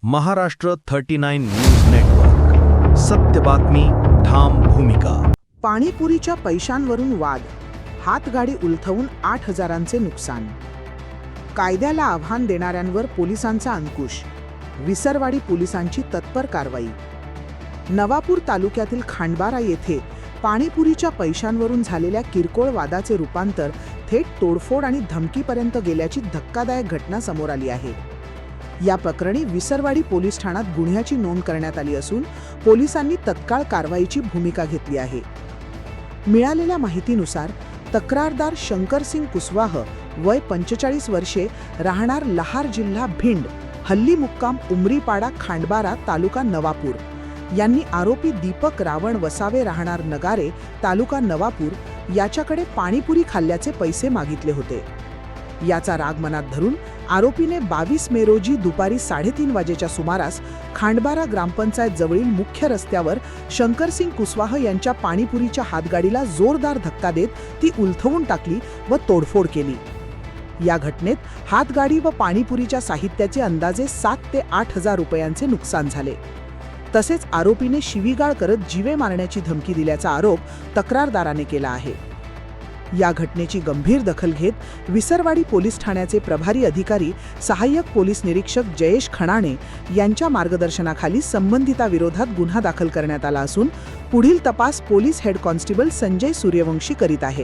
Maharashtra 39 news network. सत्य बातमी, ठाम भूमिका. पाणीपुरीच्या पैशांवरून वाद, हातगाडी उलथवून 8,000चे नुकसान. कायद्याला आव्हान देणाऱ्यांवर पोलिसांचा अंकुश, विसरवाडी पोलिसांची तत्पर कारवाई. नवापूर तालुक्यातील खांडबारा येथे पाणीपुरीच्या पैशांवरून झालेल्या किरकोळ वादाचे रूपांतर थेट तोडफोड आणि धमकीपर्यंत गेल्याची धक्कादायक घटना समोर आली आहे. या प्रकरणी विसरवाडी पोलीस ठाण्यात गुन्ह्याची नोंद करण्यात आली असून पोलिसांनी तत्काळ कारवाईची भूमिका घेतली आहे. मिळालेल्या माहितीनुसार तक्रारदार शंकरसिंग कुशवाह, वय 45 वर्षे, राहणार लहार, जिल्हा भिंड, हल्ली मुक्काम उमरीपाडा, खांडबारा, तालुका नवापूर, यांनी आरोपी दीपक रावण वसावे, राहणार नगारे, तालुका नवापूर, याच्याकडे पाणीपुरी खाल्ल्याचे पैसे मागितले होते. याचा राग मनात धरून आरोपीने 22 मे रोजी दुपारी 3:30 वाजेच्या सुमारास खांडबारा ग्रामपंचायत जवळील मुख्य रस्त्यावर शंकरसिंग कुशवाह यांच्या पाणीपुरीच्या हातगाडीला जोरदार धक्का देत ती उलथवून टाकली व तोडफोड केली. या घटनेत हातगाडी व पाणीपुरीच्या साहित्याचे अंदाजे 7 ते 8,000 रुपयांचे नुकसान झाले. तसेच आरोपीने शिवीगाळ करत जीवे मारण्याची धमकी दिल्याचा आरोप तक्रारदाराने केला आहे. या घटनेची गंभीर दखल घेत विसरवाडी पोलीस ठाण्याचे प्रभारी अधिकारी सहाय्यक पोलीस निरीक्षक जयेश खणाणे यांच्या मार्गदर्शनाखाली संबंधिताविरोधात गुन्हा दाखल करण्यात आला असून पुढील तपास police head constable Sanjay Suryavanshi करीत आहे.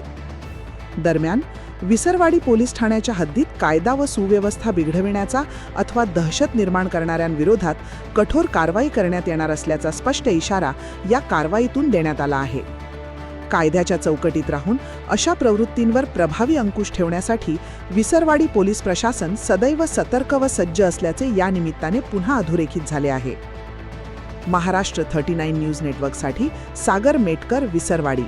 दरम्यान विसरवाडी पोलीस ठाण्याच्या हद्दीत कायदा व सुव्यवस्था बिघडविण्याचा अथवा दहशत निर्माण करणाऱ्यांविरोधात कठोर कारवाई करण्यात येणार असल्याचा स्पष्ट इशारा या कारवाईतून देण्यात आला आहे. कायद्याच्या चौकटीत राहून अशा प्रवृत्तींवर प्रभावी अंकुश ठेवण्यासाठी विसरवाडी पोलीस प्रशासन सदैव सतर्क व सज्ज असल्याचे या निमित्ताने पुन्हा अधोरेखित झाले आहे. महाराष्ट्र 39 न्यूज नेटवर्कसाठी सागर मेटकर, विसरवाडी.